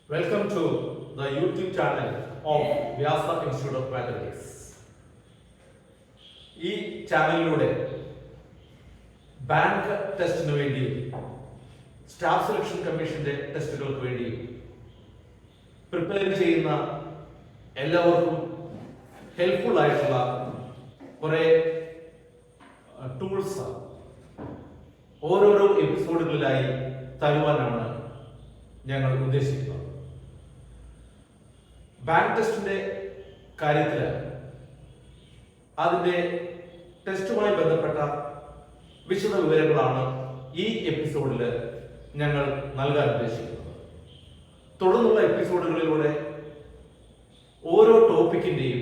Welcome to the YouTube channel of Vyasa Institute of Mathematics. ഈ ചാനലിലൂടെ bank ടെസ്റ്റിന് വേണ്ടിയും സ്റ്റാഫ് സെലക്ഷൻ കമ്മീഷന്റെ ടെസ്റ്റുകൾക്ക് വേണ്ടിയും പ്രിപ്പയർ ചെയ്യുന്ന എല്ലാവർക്കും ഹെൽപ്ഫുൾ ആയിട്ടുള്ള കുറെ ടൂൾസ് ഓരോരോ എപ്പിസോഡുകളിലായി തരുവാനാണ് ഞങ്ങൾ ഉദ്ദേശിക്കുന്നത്. ബാങ്ക് ടെസ്റ്റിന്റെ കാര്യത്തിൽ അതിന്റെ ടെസ്റ്റുമായി ബന്ധപ്പെട്ട വിശദ വിവരങ്ങളാണ് ഈ എപ്പിസോഡിൽ ഞങ്ങൾ നൽകാൻ ഉദ്ദേശിക്കുന്നത്. തുടർന്നുള്ള എപ്പിസോഡുകളിലൂടെ ഓരോ ടോപ്പിക്കിന്റെയും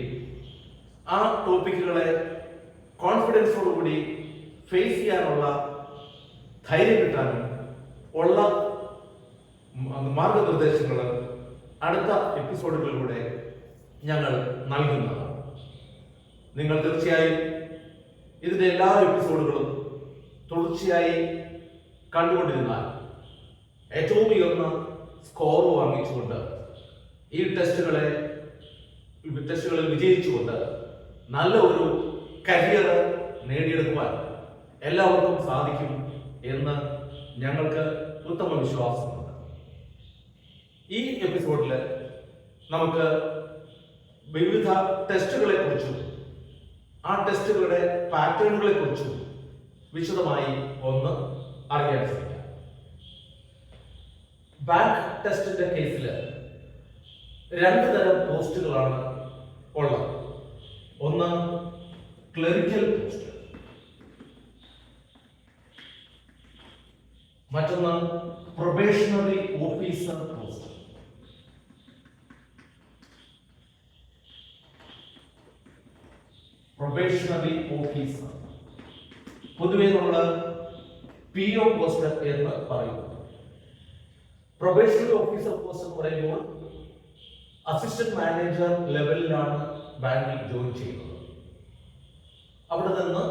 ആ ടോപ്പിക്കുകളെ കോൺഫിഡൻസോടുകൂടി ഫേസ് ചെയ്യാനുള്ള ധൈര്യം കിട്ടാനും ഉള്ള മാർഗനിർദ്ദേശങ്ങൾ അടുത്ത എപ്പിസോഡുകളിലൂടെ ഞങ്ങൾ നൽകുന്നതാണ്. നിങ്ങൾ തീർച്ചയായും ഇതിന്റെ എല്ലാ എപ്പിസോഡുകളും തുടർച്ചയായി കണ്ടുകൊണ്ടിരുന്നാൽ ഏറ്റവും ഉയർന്ന സ്കോർ വാങ്ങിച്ചുകൊണ്ട് ഈ ടെസ്റ്റുകളിൽ വിജയിച്ചുകൊണ്ട് നല്ല ഒരു കരിയർ നേടിയെടുക്കുവാൻ എല്ലാവർക്കും സാധിക്കും എന്ന് ഞങ്ങൾക്ക് ഉത്തമ വിശ്വാസമുണ്ട്. ഈ എപ്പിസോഡിൽ നമുക്ക് വിവിധ ടെസ്റ്റുകളെ കുറിച്ചും ആ ടെസ്റ്റുകളുടെ പാറ്റേണുകളെ കുറിച്ചും വിശദമായി ഒന്ന് അറിയാൻ ശ്രമിക്കാം. ബാങ്ക് ടെസ്റ്റിന്റെ കേസിൽ രണ്ട് തരം പോസ്റ്റുകളാണ് ഉള്ളത്. ഒന്ന് ക്ലറിക്കൽ പോസ്റ്റ്, മറ്റൊന്ന് probationary officer post. Probationary officer പൊതുവെ നമ്മൾ PO പോസ്റ്റ് എന്ന് പറയുന്നു. പ്രൊബേഷണറി ഓഫീസർ പോസ്റ്റ് എന്ന് പറയുമ്പോൾ അസിസ്റ്റന്റ് മാനേജർ ലെവലിലാണ് ബാങ്കിൽ ജോയിൻ ചെയ്യുന്നത്. അവിടെ നിന്ന്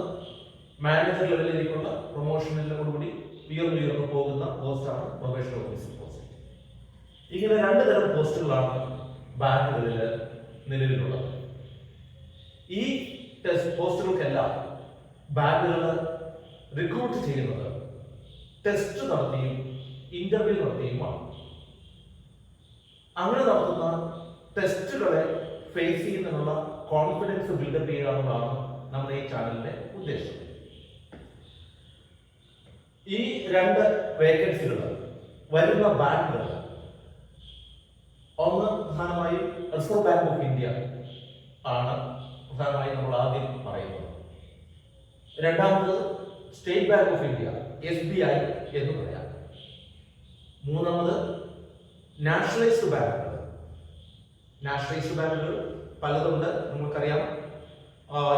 മാനേജർ ലെവലിലേക്കുള്ള പ്രൊമോഷനിലൂടെ ഉയർന്നു പോകുന്ന പോസ്റ്റാണ് പ്രൊബേഷണറി ഓഫീസർ പോസ്റ്റ്. ഇങ്ങനെ രണ്ട് തരം പോസ്റ്റുകളാണ് ബാങ്കുകളിൽ നിലവിലുള്ളത്. ഈ പോസ്റ്റുകൾക്കെല്ലാം ബാങ്കുകൾ റിക്രൂട്ട് ചെയ്യുന്നത് ടെസ്റ്റ് നടത്തിയും ഇന്റർവ്യൂ നടത്തിയുമാണ്. അങ്ങനെ നടത്തുന്ന ടെസ്റ്റുകളെ ഫേസ് ചെയ്യുന്നതിനുള്ള കോൺഫിഡൻസ് ബിൽഡപ്പ് ചെയ്യുക എന്നതാണ് നമ്മുടെ ഈ ചാനലിന്റെ ഉദ്ദേശം. ഈ രണ്ട് വേക്കൻസികൾ വരുന്ന ബാങ്കുകൾ, ഒന്ന് പ്രധാനമായും റിസർവ് ബാങ്ക് ഓഫ് ഇന്ത്യ ആണ് പ്രധാനമായും നമ്മൾ ആദ്യം പറയുന്നത്. രണ്ടാമത് state bank of India SBI എന്ന് പറയാം. മൂന്നാമത് നാഷണലൈസ്ഡ് ബാങ്കുകൾ. നാഷണലൈസ്ഡ് ബാങ്കുകൾ പലതുണ്ട്, നിങ്ങൾക്കറിയാം.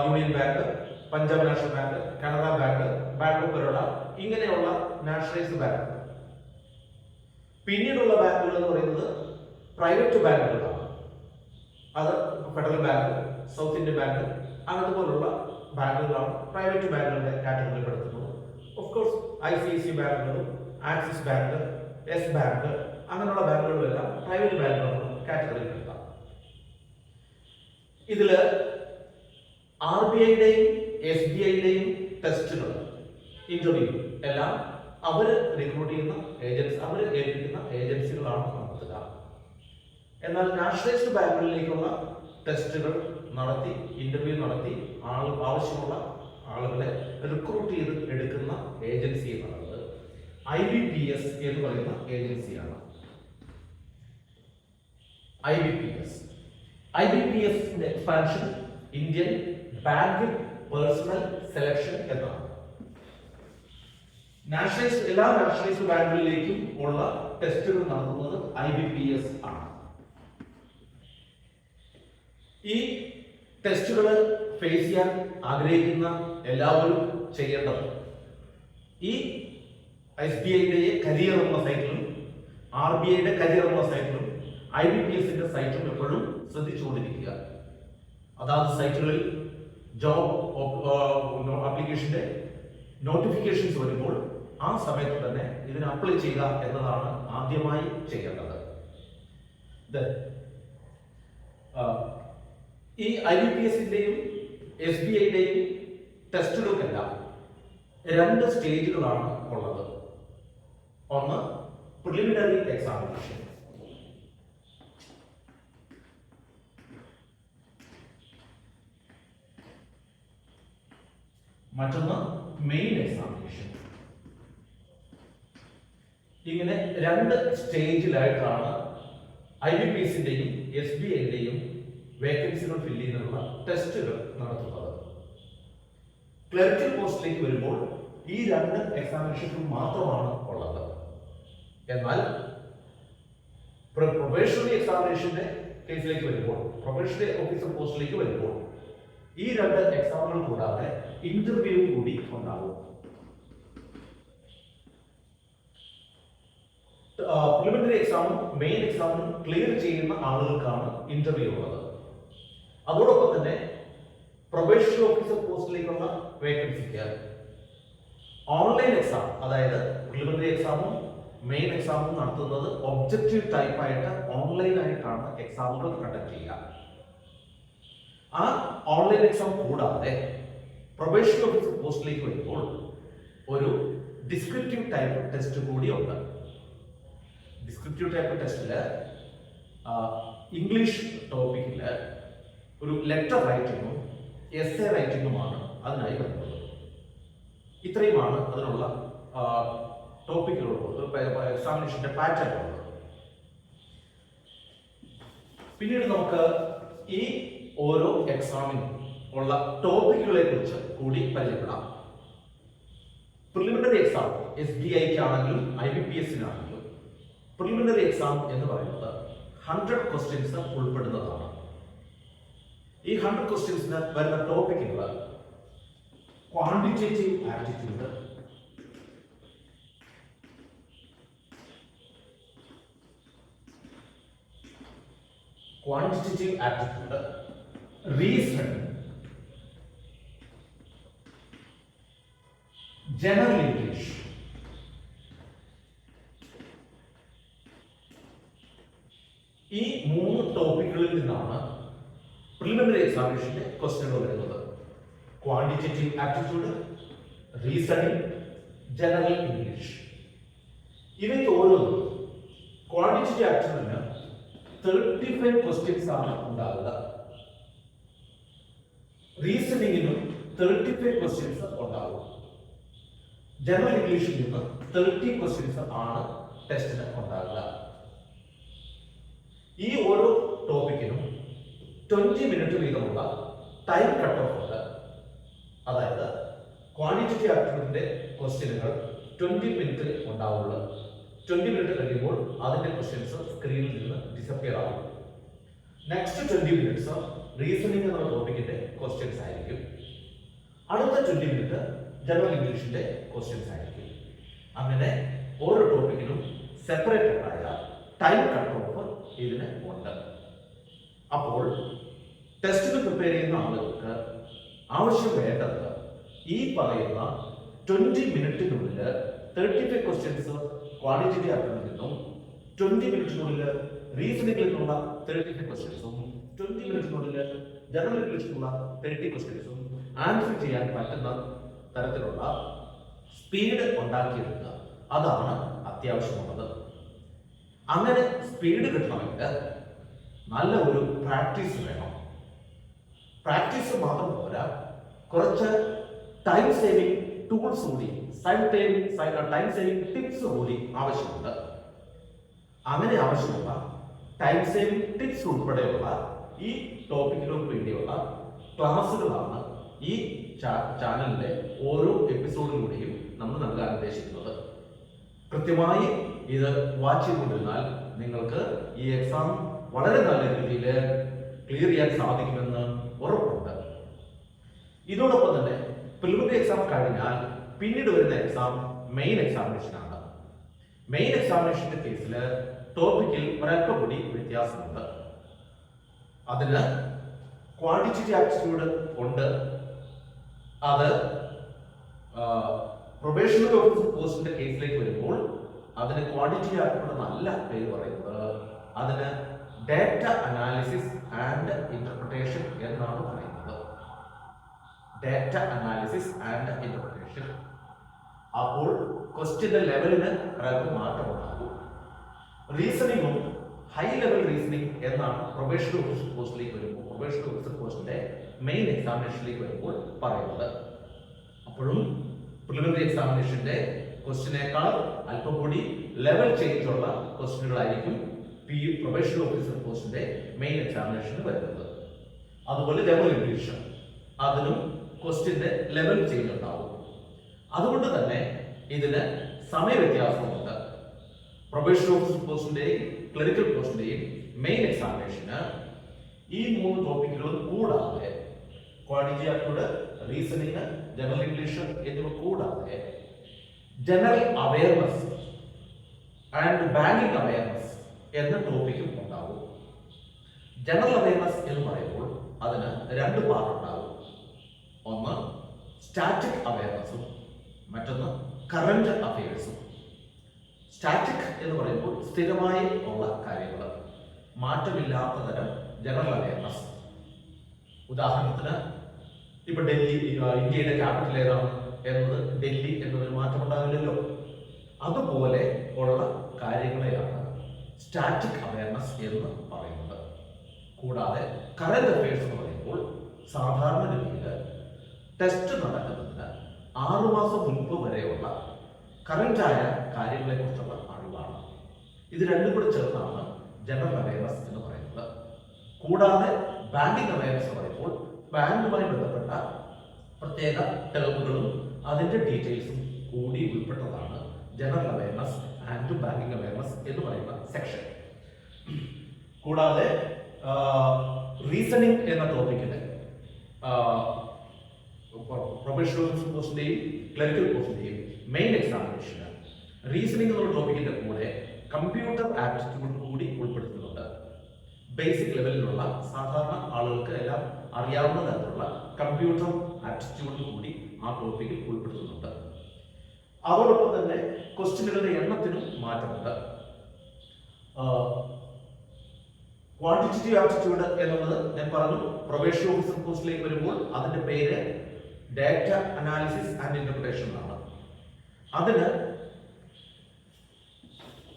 Union bank, Punjab national bank, Canara bank, bank of Baroda, ഇങ്ങനെയുള്ള നാഷണലൈസ്ഡ് ബാങ്ക്. പിന്നീടുള്ള ബാങ്കുകൾ എന്ന് പറയുന്നത് പ്രൈവറ്റ് ബാങ്കുകളാണ്. അത് federal bank, south Indian bank, അങ്ങനത്തെ പോലുള്ള ബാങ്കുകളാണ് പ്രൈവറ്റ് ബാങ്കുകളുടെ കാറ്റഗറിയിൽ പെടുത്തുന്നത്. ഓഫ് കോഴ്സ് ICICI ബാങ്കുകളും ആക്സിസ് ബാങ്ക്, യെസ് ബാങ്ക്, അങ്ങനെയുള്ള ബാങ്കുകളെല്ലാം പ്രൈവറ്റ് ബാങ്കുകളാണ് കാറ്റഗറിയിൽ പെടുത്താം. ഇതില് RBIയുടെയും SBIയുടെയും ടെസ്റ്റുകൾ, ഇന്റർവ്യൂ എല്ലാം അവർ റിക്രൂട്ട് ചെയ്യുന്ന അവർ ഏൽപ്പിക്കുന്ന ഏജൻസികളാണ് നടത്തുക. എന്നാൽ നാഷണലൈസ്ഡ് ബാങ്കുകളിലേക്കുള്ള ടെസ്റ്റുകൾ നടത്തി ഇന്റർവ്യൂ നടത്തി ആവശ്യമുള്ള ആളുകളെ റിക്രൂട്ട് ചെയ്ത് എടുക്കുന്ന ഏജൻസി എന്നുള്ളത് IBPS എന്ന് പറയുന്ന ഏജൻസിയാണ്. IBPSന്റെ expansion Indian bank personnel selection എന്നാണ്. എല്ലാ നാഷണലൈസ്ഡ് ബാങ്കുകളിലേക്കും ഉള്ള ടെസ്റ്റുകൾ നടത്തുന്നത് IBPS ആണ്. ഈ ടെസ്റ്റുകൾ ഫേസ് ചെയ്യാൻ ആഗ്രഹിക്കുന്ന എല്ലാവരും ചെയ്യേണ്ടത് ഈ SBIയുടെ കരിയർ എന്ന സൈറ്റിലും RBIയുടെ കരിയർ എന്ന സൈറ്റിലും IBPSന്റെ സൈറ്റിലും എപ്പോഴും ശ്രദ്ധിച്ചുകൊണ്ടിരിക്കുക. അതാത് സൈറ്റുകളിൽ ജോബ് ആപ്ലിക്കേഷന്റെ നോട്ടിഫിക്കേഷൻസ് വരുമ്പോൾ ആ സമയത്ത് തന്നെ ഇതിന് അപ്ലൈ ചെയ്യുക എന്നതാണ് ആദ്യമായി ചെയ്യേണ്ടത്. ഈ IBPSന്റെയും SBIയുടെയും ടെസ്റ്റുകൾക്കെല്ലാം രണ്ട് സ്റ്റേജുകളാണ് ഉള്ളത്. ഒന്ന് പ്രിലിമിനറി എക്സാമിനേഷൻ, മറ്റൊന്ന് മെയിൻ എക്സാമിനേഷൻ. ഇങ്ങനെ രണ്ട് സ്റ്റേജിലായിട്ടാണ് IBPSന്റെയും SBIയുടെയും വേക്കൻസികൾ ഫില്ല് ചെയ്യുന്നതിനുള്ള ടെസ്റ്റുകൾ നടത്തുന്നത്. ക്ലറിക്കൽ പോസ്റ്റിലേക്ക് വരുമ്പോൾ ഈ രണ്ട് എക്സാമിനേഷനും മാത്രമാണ് ഉള്ളത്. എന്നാൽ പ്രൊബേഷണറി എക്സാമിനേഷന്റെ കേസിലേക്ക് വരുമ്പോൾ, പ്രൊബേഷണറി ഓഫീസർ പോസ്റ്റിലേക്ക് വരുമ്പോൾ ഈ രണ്ട് എക്സാമുകൾ കൂടാതെ ഇന്റർവ്യൂ കൂടി ഉണ്ടാകും. പ്രിലിമിനറി എക്സാമും മെയിൻ എക്സാമും ക്ലിയർ ചെയ്യുന്ന ആളുകൾക്കാണ് ഇന്റർവ്യൂ ഉള്ളത്. അതോടൊപ്പം തന്നെ പ്രൊബേഷണറി ഓഫീസർ പോസ്റ്റിലേക്കുള്ള വേക്കൻസിക്ക് ഓൺലൈൻ എക്സാം, അതായത് പ്രിലിമിനറി എക്സാമും മെയിൻ എക്സാമും നടത്തുന്നത് ഒബ്ജക്റ്റീവ് ടൈപ്പ് ആയിട്ട് ഓൺലൈൻ ആയിട്ടാണ് എക്സാമുകൾ കണ്ടക്ട് ചെയ്യുക. ആ ഓൺലൈൻ എക്സാം കൂടാതെ പ്രൊബേഷണറി ഓഫീസർ പോസ്റ്റിലേക്ക് വരുമ്പോൾ ഒരു ഡിസ്ക്രിപ്റ്റീവ് ടൈപ്പ് ടെസ്റ്റ് കൂടി ഉണ്ട്. ഡിസ്ക്രിപ്റ്റീവ് ടൈപ്പ് ടെസ്റ്റില് ഇംഗ്ലീഷ് ടോപ്പിക്കില് ഒരു ലെറ്റർ റൈറ്റിങ്ങും എസ്സേ റൈറ്റിങ്ങുമാണ് അതിനായി വരുന്നത്. ഇത്രയുമാണ് അതിനുള്ള ടോപ്പിക്കുകളുള്ളത്, എക്സാമിനേഷന്റെ പാറ്റേൺ ഉള്ളത്. പിന്നീട് നമുക്ക് ഈ ഓരോ എക്സാമിനും ഉള്ള ടോപ്പിക്കുകളെ കുറിച്ച് കൂടി പരിചയപ്പെടാം. പ്രിലിമിനറി എക്സാം SBIക്ക് ആണെങ്കിലും IBPSനാണെങ്കിലും പ്രിലിമിനറി എക്സാം എന്ന് പറയുന്നത് 100 ക്വസ്റ്റ്യൻസ് ഉൾപ്പെടുന്നതാണ്. ഈ 100 ക്വസ്റ്റ്യൻസിന് വരുന്ന ടോപ്പിക്കുകൾ quantitative aptitude, reasoning, general English, ഈ 3 ടോപ്പിക്കുകളിൽ നിന്നാണ് പ്രിലിമിനറി എക്സാമിനേഷന്റെ ക്വസ്റ്റ്യനുകൾ വരുന്നത്. Quantitative aptitude, reasoning, general English. ഇവയ്ക്ക് ഓരോന്നും ക്വാണ്ടിറ്റേറ്റീവ് ആപ്റ്റിറ്റ്യൂഡിന് 35 ക്വസ്റ്റ്യൻസ് ആണ് ഉണ്ടാകുക. റീസണിങ്ങിനും 35 ക്വസ്റ്റ്യൻസ് ഉണ്ടാകും. ജനറൽ ഇംഗ്ലീഷിൽ നിന്ന് 30 ക്വസ്റ്റ്യൻസ് ആണ് ടെസ്റ്റിന് ഉണ്ടാകുക. ഈ ഓരോ ടോപ്പിക്കിനും 20 മിനിറ്റ് വീതമുള്ള ടൈം കട്ട് ഓഫ് ഉണ്ട്. അതായത് ക്വാണ്ടിറ്റേറ്റീവ് ആപ്റ്റിറ്റ്യൂഡിന്റെ ക്വസ്റ്റ്യനുകൾ 20 മിനിറ്റ് ഉണ്ടാവുള്ളൂ. 20 മിനിറ്റ് കഴിയുമ്പോൾ അതിന്റെ ക്വസ്റ്റ്യൻസ് സ്ക്രീനിൽ നിന്ന് ഡിസപ്പിയർ ആവും. നെക്സ്റ്റ് 20 മിനിറ്റ്സ് റീസണിംഗ് എന്നുള്ള ടോപ്പിക്കിന്റെ ക്വസ്റ്റ്യൻസ് ആയിരിക്കും. അടുത്ത 20 മിനിറ്റ് ജനറൽ ഇംഗ്ലീഷിന്റെ ക്വസ്റ്റ്യൻസ് ആയിരിക്കും. അങ്ങനെ ഓരോ ടോപ്പിക്കിനും സെപ്പറേറ്റഡ് ആയ ടൈം കട്ട് ഓഫ് ഇതിന് ഉണ്ട്. അപ്പോൾ ടെസ്റ്റിന് പ്രിപ്പയർ ചെയ്യുന്ന ആളുകൾക്ക് ആവശ്യം വേണ്ടത് ഈ പറയുന്ന 20 മിനിറ്റിനുള്ളിൽ 35 ക്വസ്റ്റ്യൻസ് ക്വാണ്ടിറ്റേറ്റീവ് ആപ്റ്റിറ്റ്യൂഡിൽ നിന്നും 20 മിനിറ്റിനുള്ളിൽ റീസണിംഗിൽ നിന്നുള്ള 35 ക്വസ്റ്റ്യൻസും 20 മിനിറ്റിനുള്ളിൽ ജനറൽ ഇംഗ്ലീഷിലുള്ള 30 ക്വസ്റ്റ്യൻസും ആൻസർ ചെയ്യാൻ പറ്റുന്ന തരത്തിലുള്ള സ്പീഡ് ഉണ്ടാക്കിയെടുക്കുക. അതാണ് അത്യാവശ്യമുള്ളത്. അങ്ങനെ സ്പീഡ് കിട്ടണമെങ്കിൽ നല്ല ഒരു പ്രാക്ടീസ് വേണം. പ്രാക്ടീസ് മാത്രം പോരാ, കുറച്ച് ടൈം സേവിംഗ് ടൂൾസ് കൂടി, ടൈം സേവിംഗ് ടിപ്സ് കൂടി ആവശ്യമുണ്ട്. അങ്ങനെ ആവശ്യമുള്ള ടൈം സേവിംഗ് ടിപ്സ് ഉൾപ്പെടെയുള്ള ഈ ടോപ്പിക്കുകൾക്ക് വേണ്ടിയുള്ള ക്ലാസ്സുകളാണ് ഈ ചാനലിന്റെ ഓരോ എപ്പിസോഡിലൂടെയും നമ്മൾ നൽകാൻ ഉദ്ദേശിക്കുന്നത്. കൃത്യമായി ഇത് വാച്ച് ചെയ്തുകൊണ്ടിരുന്നാൽ നിങ്ങൾക്ക് ഈ എക്സാം വളരെ നല്ല രീതിയിൽ ക്ലിയർ ചെയ്യാൻ സാധിക്കുമെന്ന് ഉറപ്പുണ്ട്. ഇതോടൊപ്പം തന്നെ പ്രിലിമിനറി എക്സാം കഴിഞ്ഞാൽ പിന്നീട് വരുന്ന എക്സാം മെയിൻ എക്സാമിനേഷൻ ആണ്. മെയിൻ എക്സാമിനേഷന്റെ കേസിൽ ടോപ്പിക്കിൽ ഒരല്പം കൂടി വ്യത്യാസമുണ്ട്. അതിന് ക്വാണ്ടിറ്റേറ്റീവ് ആപ്റ്റിറ്റ്യൂഡ് ഉണ്ട്. അത് പ്രൊബേഷണറി ഓഫീസർ പോസ്റ്റിന്റെ കേസിലേക്ക് വരുമ്പോൾ അതിന് ക്വാണ്ടിറ്റേറ്റീവ് ആപ്റ്റിറ്റ്യൂഡ് നല്ല പേര് പറയുന്നത്. അതിന് ഡാറ്റ അനാലിസിസ് ആൻഡ് ഇന്റർപ്രിട്ടേഷൻ എന്നാണ് പറയുന്നത്. Data analysis and interpretation. അപ്പോൾ ക്വസ്റ്റ്യന്റെ ലെവലിന് ഒരാൾക്ക് മാറ്റമുണ്ടാകും. റീസണിങ്ങും ഹൈ ലെവൽ റീസണിങ് എന്നാണ് പ്രൊബേഷണറി ഓഫീസർ പോസ്റ്റിലേക്ക് വരുമ്പോൾ, പ്രൊബേഷണറി ഓഫീസർ പോസ്റ്റിന്റെ മെയിൻ എക്സാമിനേഷനിലേക്ക് വരുമ്പോൾ പറയുന്നത്. അപ്പോഴും പ്രിലിമിനറി എക്സാമിനേഷന്റെ ക്വസ്റ്റ്യനേക്കാൾ അല്പം കൂടി ലെവൽ ചേഞ്ച് ഉള്ള ക്വസ്റ്റ്യനുകളായിരിക്കും പ്രൊബേഷണറി ഓഫീസർ പോസ്റ്റിന്റെ മെയിൻ എക്സാമിനേഷന് വരുന്നത്. അതുപോലെ ജനറൽ ഇംഗ്ലീഷ്, അതിനും ക്വസ്റ്റ്യന്റെ ലെവൽ ചേഞ്ച് ഉണ്ടാവും. അതുകൊണ്ട് തന്നെ ഇതിന് സമയവ്യത്യാസമുണ്ട്. പ്രൊബേഷണറി ഓഫീസർ പോസ്റ്റിന്റെയും ക്ലറിക്കൽ പോസ്റ്റിന്റെയും മെയിൻ എക്സാമിനേഷന് ഈ 3 ടോപ്പിക്കുകളും കൂടാതെ quantity aptitude, reasoning, general English എന്നിവ കൂടാതെ general awareness and banking awareness എന്ന ടോപ്പിക്കും ഉണ്ടാവും. ജനറൽ അവയർനെസ് എന്ന് പറയുമ്പോൾ അതിന് 2 പാർട്ട് ഉണ്ടാകും. ഒന്ന് സ്റ്റാറ്റിക് അവയർനെസ്സും മറ്റൊന്ന് കറന്റ് അഫയേഴ്സും. സ്റ്റാറ്റിക് എന്ന് പറയുമ്പോൾ സ്ഥിരമായി ഉള്ള കാര്യങ്ങൾ, മാറ്റമില്ലാത്ത തരം ജനറൽ അവയർനെസ്. ഉദാഹരണത്തിന് ഇപ്പൊ ഡൽഹി, ഇന്ത്യയുടെ ക്യാപിറ്റൽ ഏതാണ് എന്നത് ഡൽഹി എന്നതിന് മാറ്റമുണ്ടാകില്ലല്ലോ. അതുപോലെ ഉള്ള കാര്യങ്ങളെയാണ് സ്റ്റാറ്റിക് അവയർനെസ് എന്ന് പറയുന്നത്. കൂടാതെ കറന്റ് അഫയേഴ്സ് എന്ന് പറയുമ്പോൾ സാധാരണ രീതിയിൽ ടെസ്റ്റ് നടക്കുന്നതിന് 6 മാസം മുൻപ് വരെയുള്ള കറന്റായ കാര്യങ്ങളെ കുറിച്ചുള്ള അറിവാണ്. ഇത് രണ്ടും കൂടെ ചേർന്നാണ് ജനറൽ അവയർനെസ് എന്ന് പറയുന്നത്. കൂടാതെ ബാങ്കിങ് അവയർനെസ് എന്ന് പറയുമ്പോൾ ബാങ്കുമായി ബന്ധപ്പെട്ട പ്രത്യേക ടേമുകളും അതിന്റെ ഡീറ്റെയിൽസും കൂടി ഉൾപ്പെട്ടതാണ് general awareness and banking awareness എന്ന് പറയുന്ന സെക്ഷൻ. കൂടാതെ റീസണിങ് എന്ന ടോപ്പിക്കിന് പ്രൊബേഷണറി ഓഫീസർ പോസ്റ്റിന്റെയും ക്ലറിക്കൽ പോസ്റ്റിന്റെയും മെയിൻ എക്സാമിനേഷന് റീസണിങ് എന്നുള്ള ടോപ്പിക്കിന്റെ കൂടെ കമ്പ്യൂട്ടർ ആപ്റ്റിറ്റ്യൂഡ് കൂടി ഉൾപ്പെടുത്തുന്നുണ്ട്. ബേസിക് ലെവലിലുള്ള സാധാരണ ആളുകൾക്ക് എല്ലാം അറിയാവുന്ന തരത്തിലുള്ള കമ്പ്യൂട്ടർ ആപ്റ്റിറ്റ്യൂഡ് കൂടി ആ ടോപ്പിക്കിൽ ഉൾപ്പെടുത്തുന്നുണ്ട്. അതോടൊപ്പം തന്നെ ക്വസ്റ്റ്യനുകളുടെ എണ്ണത്തിനും മാറ്റമുണ്ട്. ക്വാണ്ടിറ്റേറ്റീവ് ആപ്റ്റിറ്റ്യൂഡ് എന്നുള്ളത് ഞാൻ പറഞ്ഞു, പ്രൊബേഷണറി ഓഫീസർ പോസ്റ്റിലേക്ക് വരുമ്പോൾ അതിന്റെ പേര് ഡാറ്റ അനാലിസിസ് ആൻഡ് ഇന്റർപ്രിട്ടേഷൻ ആണ്. അതിന്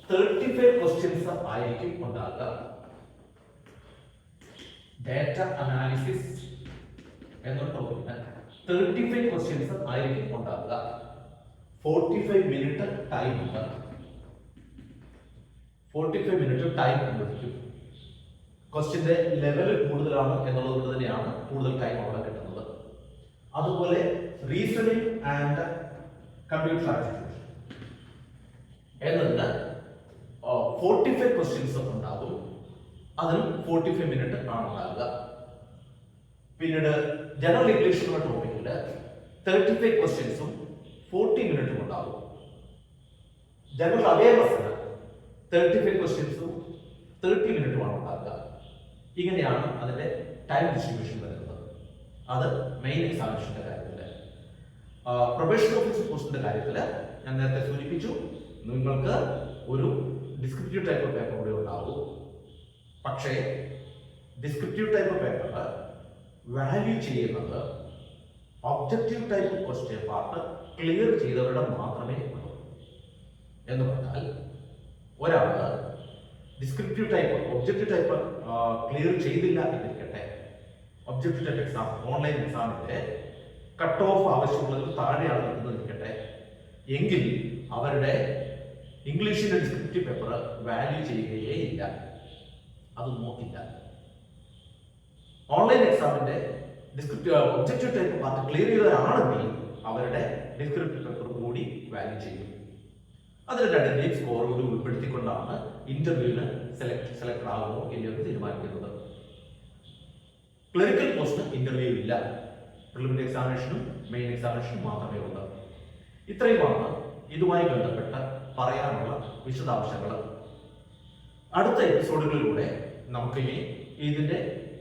35 ക്വസ്റ്റ്യൻസ് ആയിരിക്കും ഉണ്ടാകുക. ഡാറ്റ അനാലിസിസ് എന്നൊരു ടോപ്പിക്കിന് 35 ക്വസ്റ്റ്യൻസ് ആയിരിക്കും ഉണ്ടാകുക. 45 മിനിറ്റ് ടൈം ഉണ്ട്. 45 മിനിറ്റ് ടൈം അനുവദിക്കും. ക്വസ്റ്റ്യന്റെ ലെവൽ കൂടുതലാണ് എന്നുള്ളത് കൊണ്ട് തന്നെയാണ് കൂടുതൽ ടൈം അവിടെ കിട്ടുന്നത്. അതുപോലെ റീസണിങ് ആൻഡ് കമ്പ്യൂട്ടർ ആപ്റ്റിറ്റ്യൂഡ് എന്നതിന് 45 ക്വസ്റ്റ്യൻസ് ഉണ്ടാകും. അതിനും 45 മിനിറ്റ് ആണ് ഉണ്ടാകുക. പിന്നീട് ജനറൽ ഇംഗ്ലീഷ് എന്ന ടോപ്പിക്കിൽ 35 ക്വസ്റ്റ്യൻസും 40 മിനിറ്റും ഉണ്ടാകും. ജനറൽ അവയർനെസ്സിന് 35 ക്വസ്റ്റ്യൻസും 30 മിനിറ്റുമാണ് ഉണ്ടാകുക. ഇങ്ങനെയാണ് അതിന്റെ ടൈം ഡിസ്ട്രിബ്യൂഷൻ വരുന്നത്. അത് മെയിൻ എക്സാമിനേഷന്റെ കാര്യത്തിൽ. പ്രൊബേഷണറി ഓഫീസർ പോസ്റ്റിന്റെ കാര്യത്തിൽ ഞാൻ നേരത്തെ സൂചിപ്പിച്ചു, നിങ്ങൾക്ക് ഒരു ഡിസ്ക്രിപ്റ്റീവ് ടൈപ്പ് ഓഫ് പേപ്പർ കൂടെ ഉണ്ടാകും. പക്ഷേ ഡിസ്ക്രിപ്റ്റീവ് ടൈപ്പ് പേപ്പർ വാല്യൂ ചെയ്യുന്നത് objective type question part clear ചെയ്തവരുടെ മാത്രമേ ഉള്ളൂ. എന്ന് പറഞ്ഞാൽ ഒരാള് descriptive type, objective type clear ചെയ്തില്ല എന്നിരിക്കട്ടെ, ഒബ്ജക്റ്റീവ് ടൈപ്പ് എക്സാം ഓൺലൈൻ എക്സാമിന്റെ കട്ട് ഓഫ് ആവശ്യമുള്ളതിൽ താഴെയാണ് നിൽക്കുന്നിരിക്കട്ടെ, എങ്കിൽ അവരുടെ ഇംഗ്ലീഷിന്റെ ഡിസ്ക്രിപ്റ്റീവ് പേപ്പർ വാല്യൂ ചെയ്യുകയേ ഇല്ല, അത് നോക്കില്ല. ഓൺലൈൻ എക്സാമിന്റെ descriptive objective type part clear ചെയ്തവരാണെങ്കിൽ അവരുടെ ഡിസ്ക്രിപ്റ്റീവ് പേപ്പർ കൂടി വാല്യൂ ചെയ്യും. അതിന് രണ്ടിന്റെയും സ്കോർ കൂടി ഉൾപ്പെടുത്തിക്കൊണ്ടാണ് ഇന്റർവ്യൂവിന് സെലക്ട് ആകുമോ ഇല്ലയോ എന്ന് തീരുമാനിക്കുന്നത്. ക്ലറിക്കൽ പോസ്റ്റിന് ഇന്റർവ്യൂ ഇല്ല, പ്രിലിമിനറി എക്സാമിനേഷനും മെയിൻ എക്സാമിനേഷനും മാത്രമേ ഉള്ളൂ. ഇത്രയുമാണ് ഇതുമായി ബന്ധപ്പെട്ട് പറയാനുള്ള വിശദാംശങ്ങൾ. അടുത്ത എപ്പിസോഡുകളിലൂടെ നമുക്കിനി ഇതിന്റെ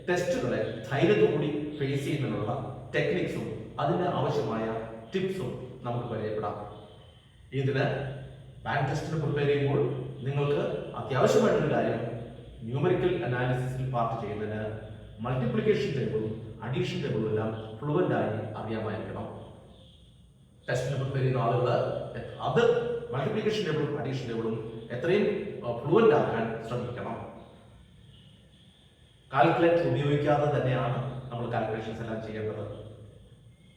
ടെസ്റ്റുകളെ ധൈര്യത്തോടുകൂടി ഫേസ് ചെയ്യുന്നതിനുള്ള ടെക്നിക്സും അതിന് ആവശ്യമായ ടിപ്സും നമുക്ക് പരിചയപ്പെടാം. ഇതിന് ബാങ്ക് ടെസ്റ്റിന് പ്രിപ്പയർ ചെയ്യുമ്പോൾ നിങ്ങൾക്ക് അത്യാവശ്യമായിട്ടൊരു കാര്യം ന്യൂമറിക്കൽ അനാലിസിസിൽ പാർട്ട് ചെയ്യുന്നതിന് മൾട്ടിപ്ലിക്കേഷൻ ടേബിളും അഡീഷൻ ടേബിളും എല്ലാം ഫ്ലുവൻ്റ് ആയി അറിയാമായിരിക്കണം. ടെസ്റ്റിന് പ്രിപ്പയർ ചെയ്യുന്ന ആളുകൾ അത് മൾട്ടിപ്ലിക്കേഷൻ ടേബിളും അഡീഷൻ ടേബിളും എത്രയും ഫ്ലുവൻ്റ് ആക്കാൻ ശ്രമിക്കണം. കാൽക്കുലേറ്റർ ഉപയോഗിക്കാതെ തന്നെയാണ് നമ്മൾ കാൽക്കുലേഷൻസ് എല്ലാം ചെയ്യേണ്ടത്.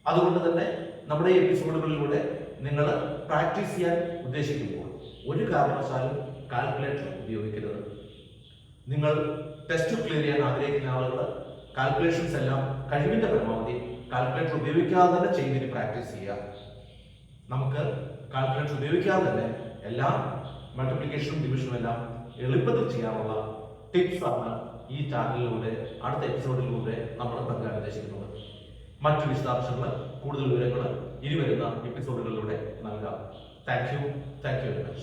അതുകൊണ്ട് തന്നെ നമ്മുടെ ഈ എപ്പിസോഡുകളിലൂടെ നിങ്ങൾ പ്രാക്ടീസ് ചെയ്യാൻ ഉദ്ദേശിക്കുമ്പോൾ ഒരു കാരണവശാലും കാൽക്കുലേറ്റർ ഉപയോഗിക്കരുത്. നിങ്ങൾ ടെസ്റ്റ് ക്ലിയർ ചെയ്യാൻ ആഗ്രഹിക്കുന്ന ആളുകൾ കാൽക്കുലേഷൻസ് എല്ലാം കഴിവിന്റെ പരമാവധി കാൽക്കുലേറ്റർ ഉപയോഗിക്കാതെ തന്നെ ചെയ്തിട്ട് പ്രാക്ടീസ് ചെയ്യുക. നമുക്ക് കാൽക്കുലേറ്റർ ഉപയോഗിക്കാതെ തന്നെ എല്ലാ മൾട്ടിപ്ലിക്കേഷനും ഡിവിഷനും എല്ലാം എളുപ്പത്തിൽ ചെയ്യാനുള്ള ടിപ്സ് ആണ് ഈ ചാനലിലൂടെ അടുത്ത എപ്പിസോഡിലൂടെ നമ്മൾ നൽകാൻ ഉദ്ദേശിക്കുന്നത്. മറ്റു വിശദാംശങ്ങൾ കൂടുതൽ വിവരങ്ങൾ ഇനി വരുന്ന എപ്പിസോഡുകളിലൂടെ നൽകാം. Thank you very much.